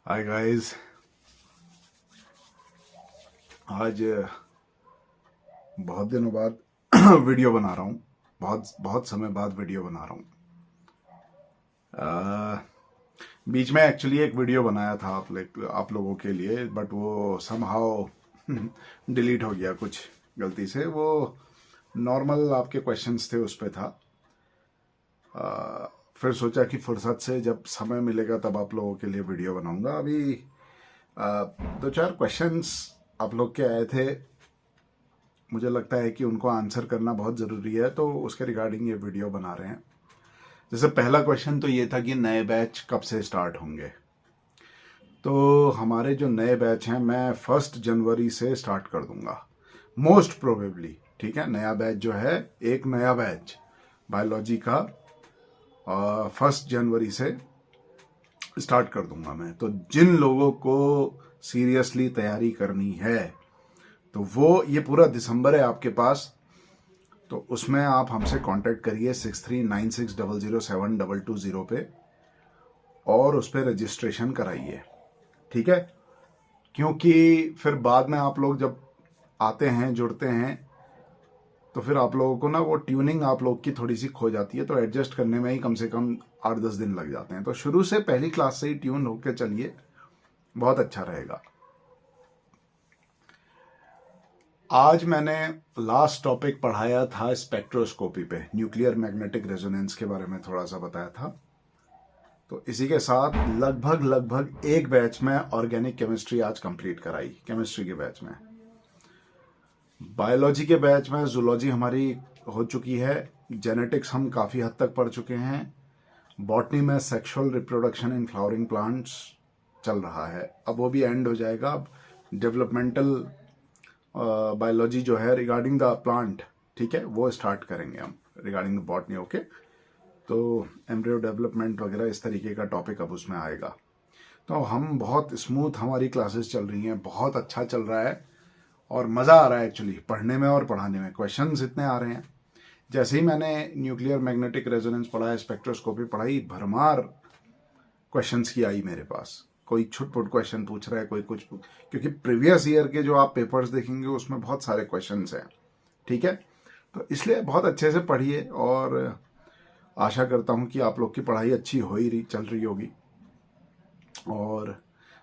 Hi guys. आज बहुत दिनों बाद वीडियो बना रहा हूँ। बहुत बहुत समय बाद वीडियो बना रहा हूँ। बीच में एक्चुअली एक वीडियो बनाया था आप लोगों के लिए, बट वो समहाउ डिलीट हो गया कुछ गलती से। वो नॉर्मल आपके क्वेश्चंस थे, उस पे था। फिर सोचा कि फुर्सत से जब समय मिलेगा तब आप लोगों के लिए वीडियो बनाऊंगा। अभी दो चार क्वेश्चंस आप लोग के आए थे, मुझे लगता है कि उनको आंसर करना बहुत ज़रूरी है, तो उसके रिगार्डिंग ये वीडियो बना रहे हैं। जैसे पहला क्वेश्चन तो ये था कि नए बैच कब से स्टार्ट होंगे। तो हमारे जो नए बैच हैं, मैं 1 जनवरी से स्टार्ट कर दूंगा मोस्ट प्रोबेबली। ठीक है, नया बैच जो है, एक नया बैच बायोलॉजी का 1 जनवरी से स्टार्ट कर दूंगा मैं। तो जिन लोगों को सीरियसली तैयारी करनी है, तो वो ये पूरा दिसंबर है आपके पास, तो उसमें आप हमसे कांटेक्ट करिए 6396007220 पे, और उस पर रजिस्ट्रेशन कराइए। ठीक है, क्योंकि फिर बाद में आप लोग जब आते हैं, जुड़ते हैं, तो फिर आप लोगों को ना वो ट्यूनिंग आप लोग की थोड़ी सी खो जाती है, तो एडजस्ट करने में ही कम से कम 8-10 दिन लग जाते हैं। तो शुरू से पहली क्लास से ही ट्यून होकर चलिए, बहुत अच्छा रहेगा। आज मैंने लास्ट टॉपिक पढ़ाया था स्पेक्ट्रोस्कोपी पे, न्यूक्लियर मैग्नेटिक रेजोनेंस के बारे में थोड़ा सा बताया था। तो इसी के साथ लगभग एक बैच में ऑर्गेनिक केमिस्ट्री आज कंप्लीट कराई, केमिस्ट्री के बैच में। बायोलॉजी के बैच में जूलॉजी हमारी हो चुकी है, जेनेटिक्स हम काफ़ी हद तक पढ़ चुके हैं, बॉटनी में sexual reproduction in flowering plants चल रहा है, अब वो भी एंड हो जाएगा। अब डेवलपमेंटल बायोलॉजी जो है रिगार्डिंग द प्लांट, ठीक है, वो स्टार्ट करेंगे हम रिगार्डिंग द बॉटनी। ओके, तो एम्ब्रियो डेवलपमेंट वगैरह इस तरीके का टॉपिक अब उसमें आएगा। तो हम बहुत स्मूथ, हमारी क्लासेस चल रही हैं, बहुत अच्छा चल रहा है और मज़ा आ रहा है एक्चुअली पढ़ने में और पढ़ाने में। क्वेश्चंस इतने आ रहे हैं, जैसे ही मैंने न्यूक्लियर मैग्नेटिक रेजोनेंस पढ़ा है, स्पेक्ट्रोस्कोपी पढ़ाई, भरमार क्वेश्चंस की आई मेरे पास। कोई छुटपुट क्वेश्चन पूछ रहा है, कोई कुछ, क्योंकि प्रीवियस ईयर के जो आप पेपर्स देखेंगे उसमें बहुत सारे क्वेश्चंस हैं। ठीक है, तो इसलिए बहुत अच्छे से पढ़िए, और आशा करता हूँ कि आप लोग की पढ़ाई अच्छी हो ही रही, चल रही होगी। और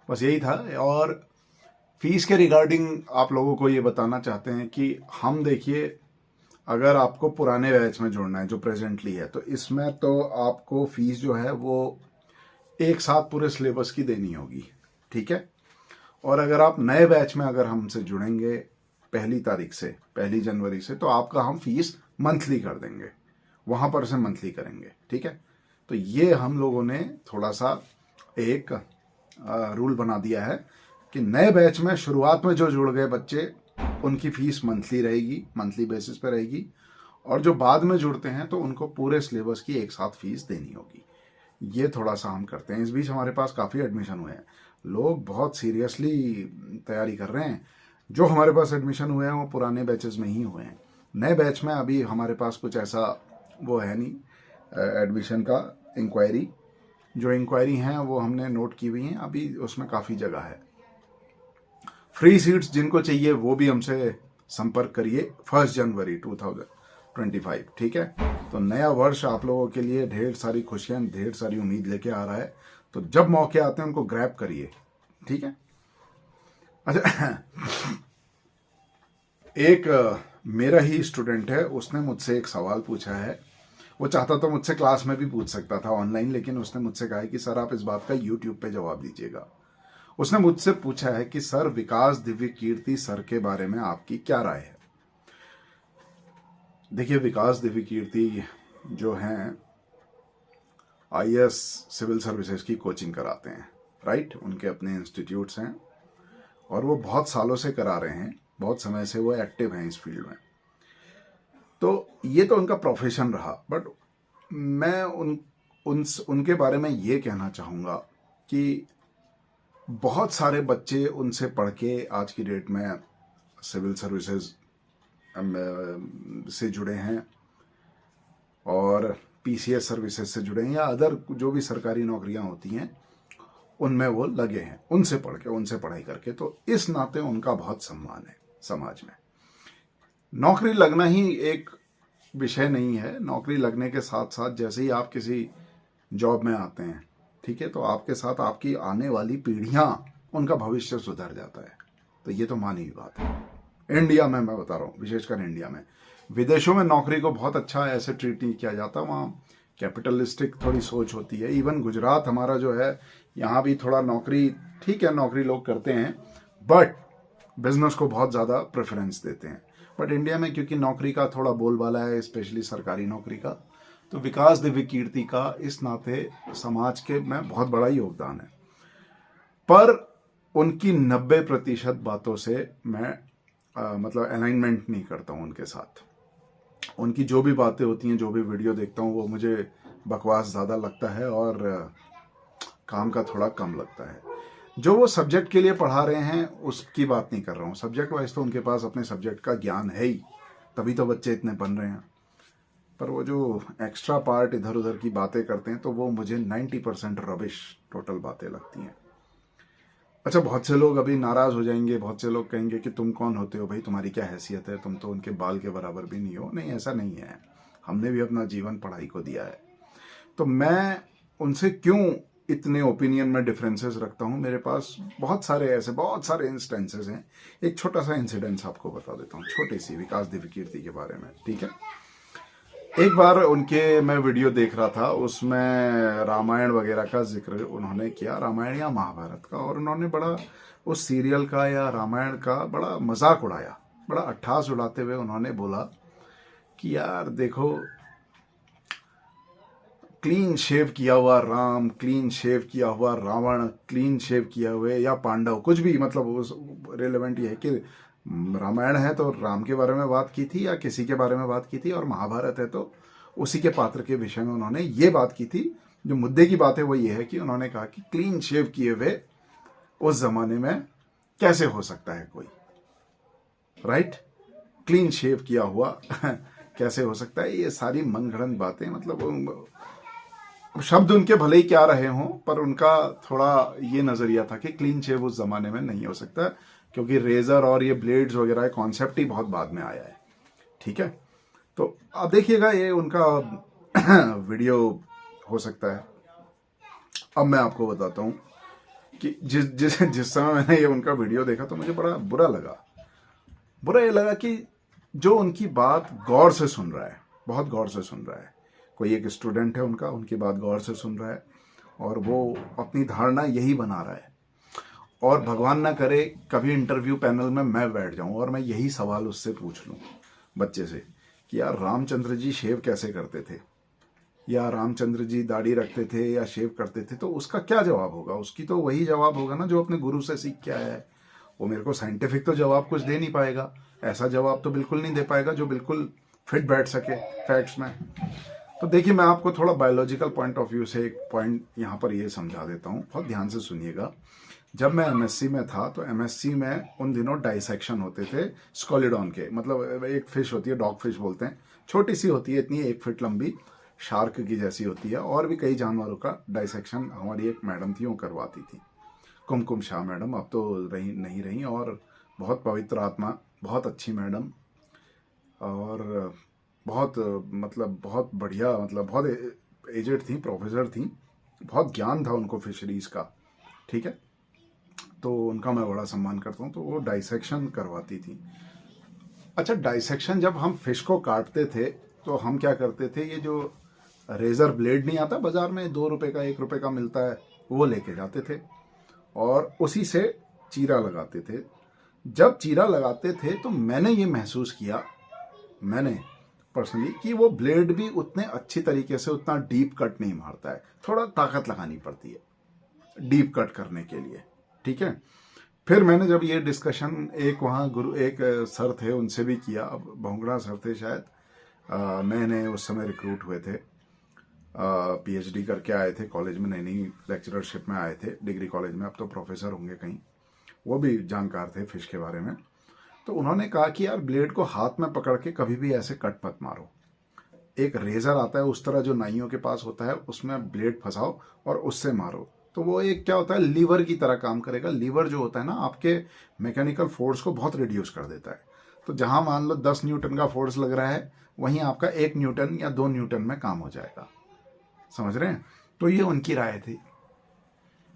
बस यही था। और फीस के रिगार्डिंग आप लोगों को ये बताना चाहते हैं कि हम, देखिए, अगर आपको पुराने बैच में जोड़ना है जो प्रेजेंटली है, तो इसमें तो आपको फीस जो है वो एक साथ पूरे सिलेबस की देनी होगी। ठीक है, और अगर आप नए बैच में अगर हमसे जुड़ेंगे 1 तारीख से, 1 जनवरी से, तो आपका हम फीस मंथली कर देंगे, वहां पर से मंथली करेंगे। ठीक है, तो ये हम लोगों ने थोड़ा सा एक रूल बना दिया है कि नए बैच में शुरुआत में जो जुड़ गए बच्चे, उनकी फीस मंथली रहेगी, मंथली बेसिस पे रहेगी, और जो बाद में जुड़ते हैं तो उनको पूरे सिलेबस की एक साथ फीस देनी होगी। ये थोड़ा सा हम करते हैं। इस बीच हमारे पास काफ़ी एडमिशन हुए हैं, लोग बहुत सीरियसली तैयारी कर रहे हैं। जो हमारे पास एडमिशन हुए हैं वो पुराने बैचेस में ही हुए हैं। नए बैच में अभी हमारे पास कुछ ऐसा वो है नहीं एडमिशन का। इंक्वायरी, जो इंक्वायरी हैं वो हमने नोट की हुई हैं, अभी उसमें काफ़ी जगह है। फ्री सीट्स जिनको चाहिए वो भी हमसे संपर्क करिए 1 जनवरी 2025। ठीक है, तो नया वर्ष आप लोगों के लिए ढेर सारी खुशियां, ढेर सारी उम्मीद लेके आ रहा है, तो जब मौके आते हैं उनको ग्रैब करिए। ठीक है, अच्छा, एक मेरा ही स्टूडेंट है, उसने मुझसे एक सवाल पूछा है। वो चाहता तो मुझसे क्लास में भी पूछ सकता था ऑनलाइन, लेकिन उसने मुझसे कहा है कि सर आप इस बात का यूट्यूब पे जवाब दीजिएगा। उसने मुझसे पूछा है कि सर, विकास दिव्य कीर्ति सर के बारे में आपकी क्या राय है। देखिए, विकास दिव्य कीर्ति जो हैं, आईएएस सिविल सर्विसेज की कोचिंग कराते हैं, राइट, उनके अपने इंस्टीट्यूट्स हैं और वो बहुत सालों से करा रहे हैं, बहुत समय से वो एक्टिव हैं इस फील्ड में। तो ये तो उनका प्रोफेशन रहा, बट मैं उनके बारे में ये कहना चाहूँगा कि बहुत सारे बच्चे उनसे पढ़ के आज की डेट में सिविल सर्विसेज से जुड़े हैं और पीसीएस सर्विसेज से जुड़े हैं, या अदर जो भी सरकारी नौकरियां होती हैं उनमें वो लगे हैं, उनसे पढ़ के, उनसे पढ़ाई करके। तो इस नाते उनका बहुत सम्मान है समाज में। नौकरी लगना ही एक विषय नहीं है। नौकरी लगने के साथ साथ जैसे ही आप किसी जॉब में आते हैं, ठीक है, तो आपके साथ आपकी आने वाली पीढ़ियां, उनका भविष्य सुधर जाता है। तो ये तो मानी हुई बात है। इंडिया में मैं बता रहा हूँ, विशेषकर इंडिया में। विदेशों में नौकरी को बहुत अच्छा ऐसे ट्रीट नहीं किया जाता, वहाँ कैपिटलिस्टिक थोड़ी सोच होती है। इवन गुजरात हमारा जो है, यहाँ भी थोड़ा नौकरी, ठीक है, नौकरी लोग करते हैं, बट बिजनेस को बहुत ज़्यादा प्रेफरेंस देते हैं। बट इंडिया में क्योंकि नौकरी का थोड़ा बोलबाला है, स्पेशली सरकारी नौकरी का, तो विकास दिव्य कीर्ति का इस नाते समाज के में बहुत बड़ा योगदान है। पर उनकी 90% बातों से मैं मतलब अलाइनमेंट नहीं करता हूँ उनके साथ। उनकी जो भी बातें होती हैं, जो भी वीडियो देखता हूँ, वो मुझे बकवास ज़्यादा लगता है और काम का थोड़ा कम लगता है। जो वो सब्जेक्ट के लिए पढ़ा रहे हैं उसकी बात नहीं कर रहा हूँ। सब्जेक्ट वाइज तो उनके पास अपने सब्जेक्ट का ज्ञान है ही, तभी तो बच्चे इतने बन रहे हैं। पर वो जो एक्स्ट्रा पार्ट इधर उधर की बातें करते हैं, तो वो मुझे 90% रबिश टोटल बातें लगती हैं। अच्छा, बहुत से लोग अभी नाराज हो जाएंगे, बहुत से लोग कहेंगे कि तुम कौन होते हो भाई, तुम्हारी क्या हैसियत है, तुम तो उनके बाल के बराबर भी नहीं हो। नहीं, ऐसा नहीं है। हमने भी अपना जीवन पढ़ाई को दिया है। तो मैं उनसे क्यों इतने ओपिनियन में डिफरेंसेस रखता हूँ? मेरे पास बहुत सारे इंस्टेंसेस हैं। एक छोटा सा इंसिडेंस आपको बता देता हूँ, छोटी सी, विकास दिव्य कीर्ति के बारे में, ठीक है। एक बार उनके मैं वीडियो देख रहा था, उसमें रामायण वगैरह का जिक्र उन्होंने किया, रामायण या महाभारत का, और उन्होंने बड़ा उस सीरियल का या रामायण का बड़ा मजाक उड़ाया। बड़ा अट्ठास उड़ाते हुए उन्होंने बोला कि यार देखो, क्लीन शेव किया हुआ राम, क्लीन शेव किया हुआ रावण, क्लीन शेव किया हुए या पांडव, कुछ भी, मतलब रिलेवेंट ये है कि रामायण है तो राम के बारे में बात की थी या किसी के बारे में बात की थी, और महाभारत है तो उसी के पात्र के विषय में उन्होंने ये बात की थी। जो मुद्दे की बात है वो ये है कि उन्होंने कहा कि क्लीन शेव किए हुए उस जमाने में कैसे हो सकता है कोई, राइट? क्लीन शेव किया हुआ कैसे हो सकता है? ये सारी मनगढ़ंत बातें, मतलब शब्द उनके भले ही क्या रहे हों, पर उनका थोड़ा ये नजरिया था कि क्लीन शेव उस जमाने में नहीं हो सकता, क्योंकि रेजर और ये ब्लेड्स वगैरह कॉन्सेप्ट ही बहुत बाद में आया है, ठीक है। तो अब देखिएगा, ये उनका वीडियो हो सकता है। अब मैं आपको बताता हूँ कि जिस समय मैंने ये उनका वीडियो देखा तो मुझे बड़ा बुरा ये लगा कि जो उनकी बात गौर से सुन रहा है, बहुत गौर से सुन रहा है, कोई एक स्टूडेंट है उनका, उनकी बात गौर से सुन रहा है और वो अपनी धारणा यही बना रहा है, और भगवान ना करे कभी इंटरव्यू पैनल में मैं बैठ जाऊं और मैं यही सवाल उससे पूछ लूं, बच्चे से, कि यार रामचंद्र जी शेव कैसे करते थे, या रामचंद्र जी दाढ़ी रखते थे या शेव करते थे, तो उसका क्या जवाब होगा? उसकी तो वही जवाब होगा ना जो अपने गुरु से सीख के आया है। वो मेरे को साइंटिफिक तो जवाब कुछ दे नहीं पाएगा, ऐसा जवाब तो बिल्कुल नहीं दे पाएगा जो बिल्कुल फिट बैठ सके फैक्ट्स में। तो देखिए, मैं आपको थोड़ा बायोलॉजिकल पॉइंट ऑफ व्यू से एक पॉइंट यहाँ पर ये समझा देता हूँ, बहुत ध्यान से सुनिएगा। जब मैं एमएससी में था तो एमएससी में उन दिनों डाइसेक्शन होते थे स्कोलिडॉन के, मतलब एक फिश होती है, डॉग फिश बोलते हैं, छोटी सी होती है, इतनी 1 फीट लंबी, शार्क की जैसी होती है, और भी कई जानवरों का डाइसेक्शन हमारी एक मैडम थी वो करवाती थी, कुमकुम शाह मैडम, अब तो नहीं रही, और बहुत पवित्र आत्मा, बहुत अच्छी मैडम, और बहुत बहुत बढ़िया, मतलब बहुत एजेड थी, प्रोफेसर थी, बहुत ज्ञान था उनको फिशरीज का, ठीक है। तो उनका मैं बड़ा सम्मान करता हूँ। तो वो डाइसेक्शन करवाती थी। अच्छा, डाइसेक्शन जब हम फिश को काटते थे तो हम क्या करते थे, ये जो रेजर ब्लेड नहीं आता बाजार में, 2 रुपए का 1 रुपए का मिलता है, वो लेके जाते थे और उसी से चीरा लगाते थे। जब चीरा लगाते थे तो मैंने ये महसूस किया, मैंने पर्सनली, कि वो ब्लेड भी उतने अच्छी तरीके से उतना डीप कट नहीं मारता है, थोड़ा ताकत लगानी पड़ती है डीप कट करने के लिए, ठीक है। फिर मैंने जब ये डिस्कशन एक वहाँ गुरु, एक सर थे, उनसे भी किया, अब भोंगड़ा सर थे शायद, नए नए उस समय रिक्रूट हुए थे, पीएचडी करके आए थे कॉलेज में, नई नई लेक्चररशिप में आए थे डिग्री कॉलेज में, अब तो प्रोफेसर होंगे कहीं, वो भी जानकार थे फिश के बारे में। तो उन्होंने कहा कि यार ब्लेड को हाथ में पकड़ के कभी भी ऐसे कट मत मारो, एक रेजर आता है उस तरह जो नाइयों के पास होता है, उसमें ब्लेड फंसाओ और उससे मारो, तो वो एक क्या होता है, लीवर की तरह काम करेगा। लीवर जो होता है ना, आपके मैकेनिकल फोर्स को बहुत रिड्यूस कर देता है। तो जहां मान लो 10 न्यूटन का फोर्स लग रहा है, वहीं आपका 1 न्यूटन या 2 न्यूटन में काम हो जाएगा। समझ रहे हैं? तो ये उनकी राय थी।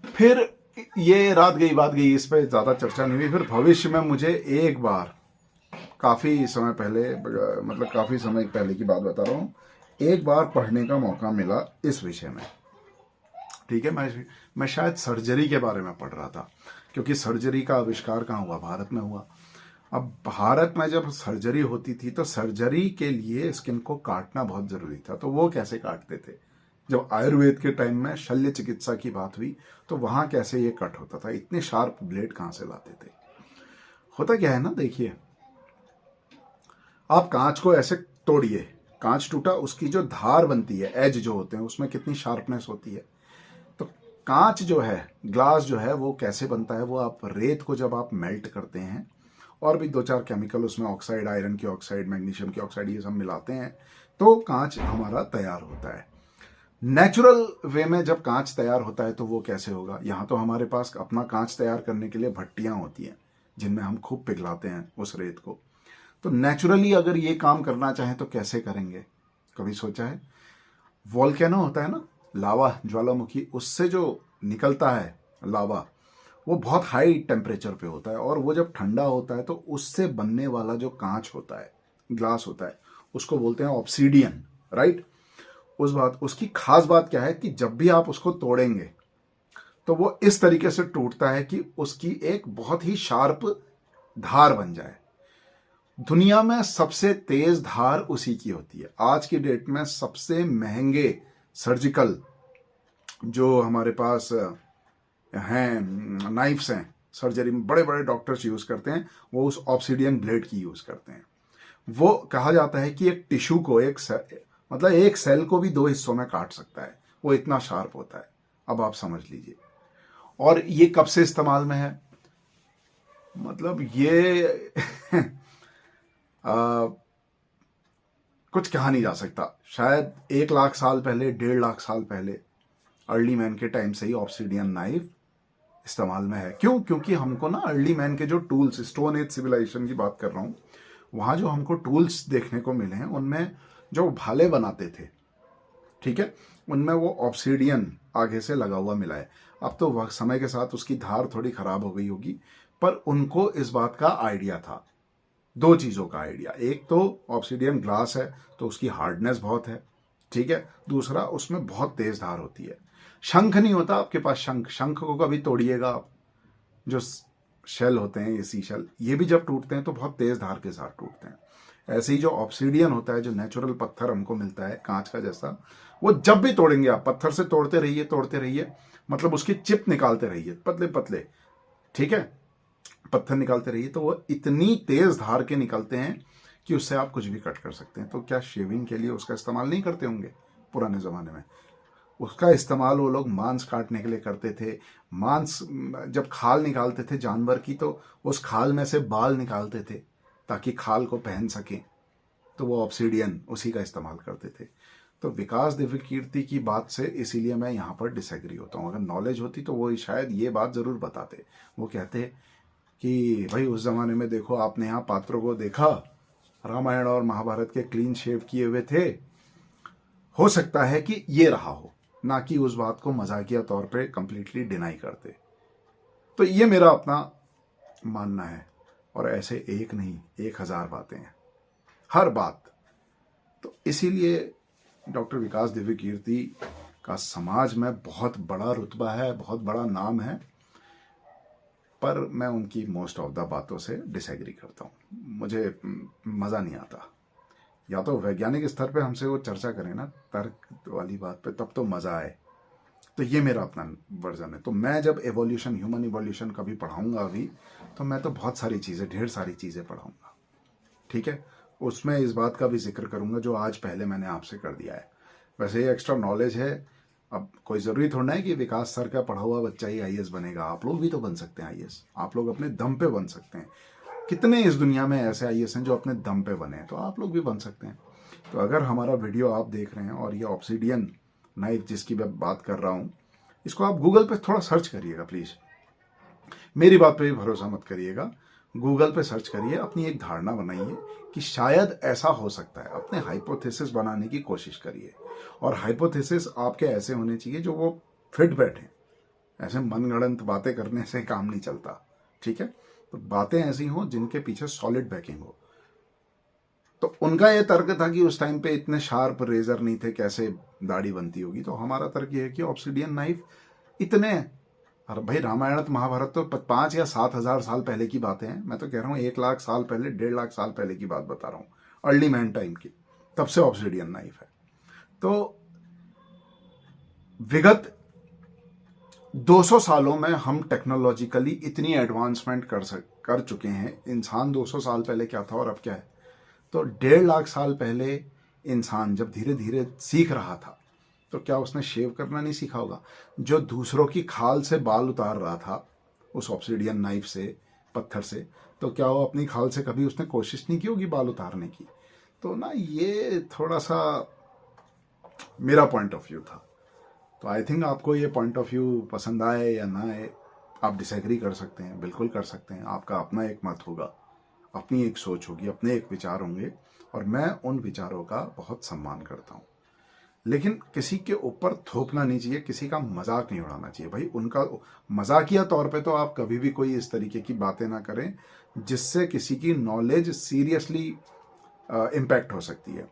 फिर ये रात गई बात गई, इस पर ज़्यादा चर्चा नहीं हुई। फिर भविष्य में मुझे एक बार, काफ़ी समय पहले, मतलब काफ़ी समय पहले की बात बता रहा हूँ, एक बार पढ़ने का मौका मिला इस विषय में। ठीक है, मैं शायद सर्जरी के बारे में पढ़ रहा था, क्योंकि सर्जरी का आविष्कार कहाँ हुआ? भारत में हुआ। अब भारत में जब सर्जरी होती थी तो सर्जरी के लिए स्किन को काटना बहुत जरूरी था। तो वो कैसे काटते थे? जब आयुर्वेद के टाइम में शल्य चिकित्सा की बात हुई तो वहां कैसे ये कट होता था? इतने शार्प ब्लेड कहां से लाते थे? होता क्या है ना, देखिए, आप कांच को ऐसे तोड़िए, कांच टूटा, उसकी जो धार बनती है, एज जो होते हैं, उसमें कितनी शार्पनेस होती है। तो कांच जो है, ग्लास जो है, वो कैसे बनता है? वो आप रेत को जब आप मेल्ट करते हैं और भी 2-4 केमिकल उसमें, ऑक्साइड, आयरन की ऑक्साइड, मैग्नीशियम की ऑक्साइड, ये सब मिलाते हैं तो कांच हमारा तैयार होता है। नेचुरल वे में जब कांच तैयार होता है तो वो कैसे होगा? यहाँ तो हमारे पास अपना कांच तैयार करने के लिए भट्टियां होती हैं जिनमें हम खूब पिघलाते हैं उस रेत को। तो नेचुरली अगर ये काम करना चाहें तो कैसे करेंगे? कभी सोचा है? वॉल्केनो होता है ना, लावा, ज्वालामुखी, उससे जो निकलता है लावा, वो बहुत हाई टेम्परेचर पे होता है, और वो जब ठंडा होता है तो उससे बनने वाला जो कांच होता है, ग्लास होता है, उसको बोलते हैं ऑब्सीडियन, राइट? उसकी खास बात क्या है कि जब भी आप उसको तोड़ेंगे तो वो इस तरीके से टूटता है कि उसकी एक बहुत ही शार्प धार बन जाए। दुनिया में सबसे तेज धार उसी की होती है। आज की डेट में सबसे महंगे सर्जिकल जो हमारे पास हैं, नाइफ्स हैं, सर्जरी में बड़े बड़े डॉक्टर्स यूज करते हैं, वो उस ऑब्सीडियन ब्लेड की यूज करते हैं। वो कहा जाता है कि एक टिश्यू को, मतलब एक सेल को भी 2 हिस्सों में काट सकता है, वो इतना शार्प होता है। अब आप समझ लीजिए। और ये कब से इस्तेमाल में है? मतलब ये कुछ कहा नहीं जा सकता। शायद 1 लाख साल पहले, 1.5 लाख साल पहले, अर्ली मैन के टाइम से ही ऑब्सीडियन नाइफ इस्तेमाल में है। क्यों? क्योंकि हमको ना अर्ली मैन के जो टूल्स, स्टोन एज सिविलाइजेशन की बात कर रहा हूं, वहां जो हमको टूल्स देखने को मिले हैं, उनमें जो भाले बनाते थे, ठीक है, उनमें वो ऑब्सीडियन आगे से लगा हुआ मिला है। अब तो वह समय के साथ उसकी धार थोड़ी खराब हो गई होगी, पर उनको इस बात का आइडिया था, 2 चीजों का आइडिया। एक तो ऑब्सीडियन ग्लास है तो उसकी हार्डनेस बहुत है, ठीक है। दूसरा, उसमें बहुत तेज धार होती है। शंख नहीं होता आपके पास? शंख को कभी तोड़िएगा आप, जो शेल होते हैं, ये सी शेल, ये भी जब टूटते हैं तो बहुत तेज धार के साथ टूटते हैं। ऐसे ही जो ऑब्सीडियन होता है, जो नेचुरल पत्थर हमको मिलता है कांच का जैसा, वो जब भी तोड़ेंगे आप, पत्थर से तोड़ते रहिए, मतलब उसकी चिप निकालते रहिए, पतले पतले, ठीक है, पत्थर निकालते रहिए, तो वो इतनी तेज धार के निकलते हैं कि उससे आप कुछ भी कट कर सकते हैं। तो क्या शेविंग के लिए उसका इस्तेमाल नहीं करते होंगे पुराने जमाने में? उसका इस्तेमाल वो लोग मांस काटने के लिए करते थे। मांस, जब खाल निकालते थे जानवर की, तो उस खाल में से बाल निकालते थे ताकि खाल को पहन सकें, तो वो ऑब्सीडियन उसी का इस्तेमाल करते थे। तो विकास दिव्य कीर्ति की बात से इसीलिए मैं यहाँ पर डिसएग्री होता हूँ। अगर नॉलेज होती तो वो शायद ये बात जरूर बताते। वो कहते कि भाई उस जमाने में देखो, आपने यहाँ पात्रों को देखा, रामायण और महाभारत के क्लीन शेव किए हुए थे, हो सकता है कि ये रहा हो, ना कि उस बात को मजाकिया तौर पे कंप्लीटली डिनाई करते। तो ये मेरा अपना मानना है। और ऐसे एक नहीं, 1000 बातें हैं, हर बात। तो इसीलिए डॉक्टर विकास दिव्य कीर्ति का समाज में बहुत बड़ा रुतबा है, बहुत बड़ा नाम है, पर मैं उनकी मोस्ट ऑफ द बातों से डिसएग्री करता हूँ। मुझे मज़ा नहीं आता। या तो वैज्ञानिक स्तर पे हमसे वो चर्चा करें ना, तर्क वाली बात पे, तब तो मज़ा आए। तो ये मेरा अपना वर्जन है। तो मैं जब एवोल्यूशन, ह्यूमन एवोल्यूशन कभी पढ़ाऊंगा अभी, तो मैं तो बहुत सारी चीज़ें, ढेर सारी चीज़ें पढ़ाऊंगा, ठीक है। उसमें इस बात का भी जिक्र करूंगा जो आज पहले मैंने आपसे कर दिया है। वैसे ये एक्स्ट्रा नॉलेज है। अब कोई ज़रूरी थोड़ा है कि विकास सर का पढ़ा हुआ बच्चा ही आईएएस बनेगा। आप लोग भी तो बन सकते हैं आईएएस, आप लोग अपने दम पे बन सकते हैं। कितने इस दुनिया में ऐसे आईएएस हैं जो अपने दम पे बने हैं, तो आप लोग भी बन सकते हैं। तो अगर हमारा वीडियो आप देख रहे हैं और ये ऑब्सीडियन नाइफ जिसकी मैं बात कर रहा हूँ, इसको आप गूगल पे थोड़ा सर्च करिएगा प्लीज़, मेरी बात पे भी भरोसा मत करिएगा, गूगल पे सर्च करिए, अपनी एक धारणा बनाइए कि शायद ऐसा हो सकता है। अपने हाइपोथेसिस बनाने की कोशिश करिए, और हाइपोथेसिस आपके ऐसे होने चाहिए जो वो फिट बैठे। ऐसे मनगढ़ंत बातें करने से काम नहीं चलता, ठीक है? तो बातें ऐसी हों जिनके पीछे सॉलिड बैकिंग हो। तो उनका ये तर्क था कि उस टाइम पे इतने शार्प रेजर नहीं थे, कैसे दाढ़ी बनती होगी। तो हमारा तर्क ये है कि ऑब्सिडियन नाइफ इतने, अरे भाई रामायण महाभारत तो 5 या 7 हजार साल पहले की बातें हैं। मैं तो कह रहा हूँ 1 लाख साल पहले, 1.5 लाख साल पहले की बात बता रहा हूँ, अर्ली मैन टाइम की। तब से ऑब्सिडियन नाइफ है। तो विगत 200 सालों में हम टेक्नोलॉजिकली इतनी एडवांसमेंट कर चुके हैं। इंसान 200 साल पहले क्या था और अब क्या है? तो 1.5 लाख साल पहले इंसान जब धीरे धीरे सीख रहा था, तो क्या उसने शेव करना नहीं सीखा होगा? जो दूसरों की खाल से बाल उतार रहा था उस ऑब्सिडियन नाइफ से, पत्थर से, तो क्या वो अपनी खाल से कभी उसने कोशिश नहीं की होगी बाल उतारने की? तो ना, ये थोड़ा सा मेरा पॉइंट ऑफ व्यू था। तो आई थिंक आपको ये पॉइंट ऑफ व्यू पसंद आए या ना आए, आप डिसएग्री कर सकते हैं, बिल्कुल कर सकते हैं। आपका अपना एक मत होगा, अपनी एक सोच होगी, अपने एक विचार होंगे, और मैं उन विचारों का बहुत सम्मान करता हूँ। लेकिन किसी के ऊपर थोपना नहीं चाहिए, किसी का मजाक नहीं उड़ाना चाहिए भाई। उनका मजाकिया तौर पे तो आप कभी भी कोई इस तरीके की बातें ना करें जिससे किसी की नॉलेज सीरियसली इम्पैक्ट हो सकती है।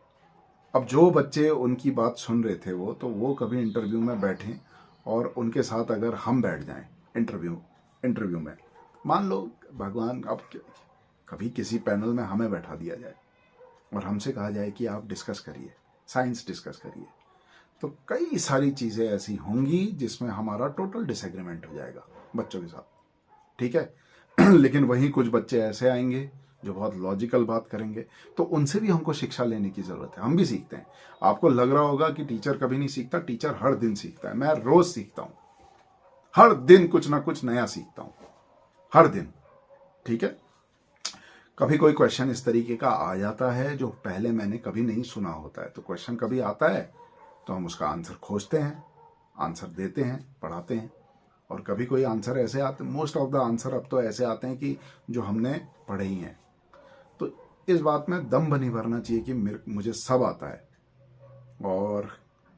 अब जो बच्चे उनकी बात सुन रहे थे वो कभी इंटरव्यू में बैठें, और उनके साथ अगर हम बैठ जाएं इंटरव्यू में, मान लो भगवान, अब कभी किसी पैनल में हमें बैठा दिया जाए और हमसे कहा जाए कि आप डिस्कस करिए, साइंस डिस्कस करिए, तो कई सारी चीज़ें ऐसी होंगी जिसमें हमारा टोटल डिसएग्रीमेंट हो जाएगा बच्चों के साथ, ठीक है? लेकिन वहीं कुछ बच्चे ऐसे आएंगे जो बहुत लॉजिकल बात करेंगे, तो उनसे भी हमको शिक्षा लेने की ज़रूरत है। हम भी सीखते हैं। आपको लग रहा होगा कि टीचर कभी नहीं सीखता, टीचर हर दिन सीखता है। मैं रोज़ सीखता हूँ, हर दिन कुछ ना कुछ नया सीखता हूँ, हर दिन, ठीक है? कभी कोई क्वेश्चन इस तरीके का आ जाता है जो पहले मैंने कभी नहीं सुना होता है, तो क्वेश्चन कभी आता है तो हम उसका आंसर खोजते हैं, आंसर देते हैं, पढ़ाते हैं। और कभी कोई आंसर ऐसे आते, मोस्ट ऑफ द आंसर अब तो ऐसे आते हैं कि जो हमने पढ़े ही हैं। तो इस बात में दम नहीं भरना चाहिए कि मुझे सब आता है, और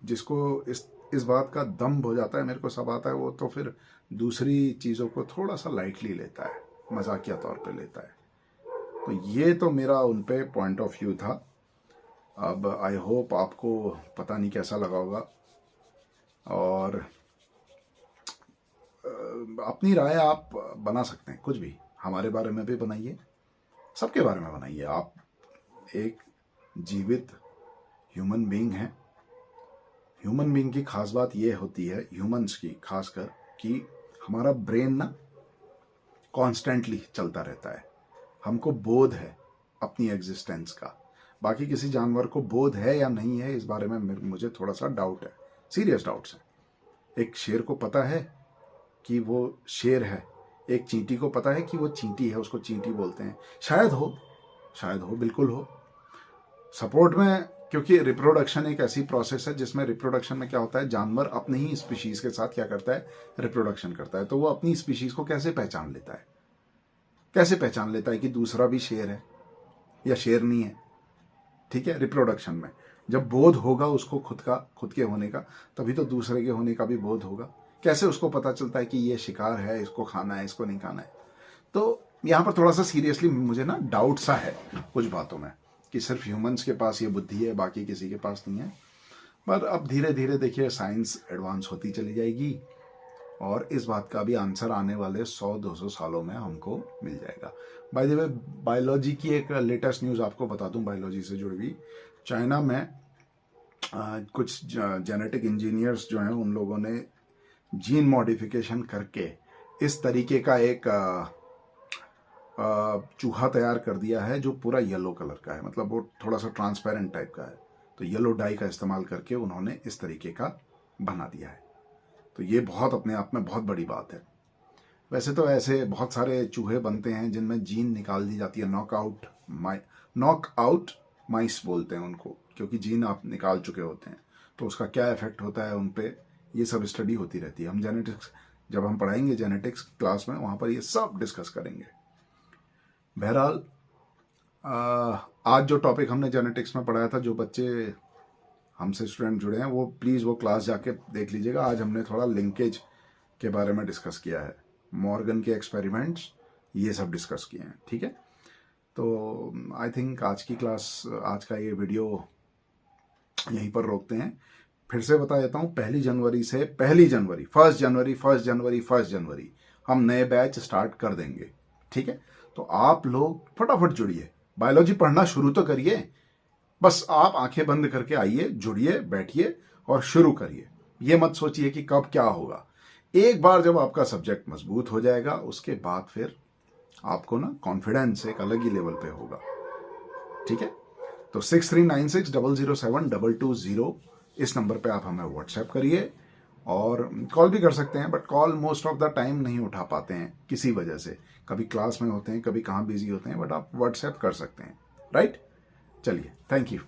जिसको इस बात का दम हो जाता है मेरे को सब आता है, वो तो फिर दूसरी चीज़ों को थोड़ा सा लाइटली लेता है, मजाकिया तौर पे लेता है। तो ये तो मेरा उन पे पॉइंट ऑफ व्यू था। अब आई होप आपको पता नहीं कैसा लगा होगा, और अपनी राय आप बना सकते हैं, कुछ भी, हमारे बारे में भी बनाइए, सबके बारे में बनाइए। आप एक जीवित ह्यूमन बीइंग हैं। ह्यूमन बीइंग की खास बात ये होती है, ह्यूमंस की खासकर, कि हमारा ब्रेन ना कॉन्स्टेंटली चलता रहता है। हमको बोध है अपनी एग्जिस्टेंस का। बाकी किसी जानवर को बोध है या नहीं है, इस बारे में मुझे थोड़ा सा डाउट है, सीरियस डाउट्स है। एक शेर को पता है कि वो शेर है, एक चींटी को पता है कि वो चींटी है, उसको चींटी बोलते हैं। शायद हो, बिल्कुल हो। सपोर्ट में, क्योंकि रिप्रोडक्शन एक ऐसी प्रोसेस है जिसमें रिप्रोडक्शन में क्या होता है, जानवर अपनी ही स्पीशीज के साथ क्या करता है, रिप्रोडक्शन करता है। तो वो अपनी स्पीशीज को कैसे पहचान लेता है कि दूसरा भी शेर है या शेरनी है, ठीक है? रिप्रोडक्शन में जब बोध होगा उसको खुद के होने का, तभी तो दूसरे के होने का भी बोध होगा। कैसे उसको पता चलता है कि ये शिकार है, इसको खाना है, इसको नहीं खाना है? तो यहाँ पर थोड़ा सा सीरियसली मुझे ना डाउट सा है कुछ बातों में, कि सिर्फ ह्यूमंस के पास ये बुद्धि है, बाकी किसी के पास नहीं है। पर अब धीरे धीरे देखिए साइंस एडवांस होती चली जाएगी, और इस बात का भी आंसर आने वाले 100-200 सालों में हमको मिल जाएगा। बाय द वे, बायोलॉजी की एक लेटेस्ट न्यूज़ आपको बता दूं, बायोलॉजी से जुड़ी हुई। चाइना में कुछ जेनेटिक इंजीनियर्स जो हैं, उन लोगों ने जीन मॉडिफिकेशन करके इस तरीके का एक चूहा तैयार कर दिया है जो पूरा येलो कलर का है, मतलब वो थोड़ा सा ट्रांसपेरेंट टाइप का है। तो येलो डाई का इस्तेमाल करके उन्होंने इस तरीके का बना दिया है। तो ये बहुत अपने आप में बहुत बड़ी बात है। वैसे तो ऐसे बहुत सारे चूहे बनते हैं जिनमें जीन निकाल दी जाती है, नॉकआउट माइस बोलते हैं उनको, क्योंकि जीन आप निकाल चुके होते हैं। तो उसका क्या इफेक्ट होता है उन पे, ये सब स्टडी होती रहती है। हम जेनेटिक्स जब हम पढ़ाएंगे जेनेटिक्स क्लास में, वहाँ पर ये सब डिस्कस करेंगे। बहरहाल आज जो टॉपिक हमने जेनेटिक्स में पढ़ाया था, जो बच्चे हमसे स्टूडेंट जुड़े हैं वो प्लीज़ वो क्लास जाके देख लीजिएगा। आज हमने थोड़ा लिंकेज के बारे में डिस्कस किया है, मॉर्गन के एक्सपेरिमेंट्स, ये सब डिस्कस किए हैं। ठीक है, तो आई थिंक आज की क्लास, आज का ये वीडियो यहीं पर रोकते हैं। फिर से बता देता हूँ, 1 जनवरी से 1 जनवरी हम नए बैच स्टार्ट कर देंगे। ठीक है, तो आप लोग फटाफट जुड़िए, बायोलॉजी पढ़ना शुरू तो करिए। बस आप आंखें बंद करके आइए, जुड़िए, बैठिए और शुरू करिए। ये मत सोचिए कि कब क्या होगा। एक बार जब आपका सब्जेक्ट मजबूत हो जाएगा, उसके बाद फिर आपको ना कॉन्फिडेंस एक अलग ही लेवल पे होगा। ठीक है, तो 6396007220 इस नंबर पे आप हमें व्हाट्सएप करिए, और कॉल भी कर सकते हैं, but call most of the time नहीं उठा पाते हैं किसी वजह से, कभी क्लास में होते हैं, कभी कहाँ बिजी होते हैं, बट आप व्हाट्सएप कर सकते हैं। राइट, चलिए, थैंक यू।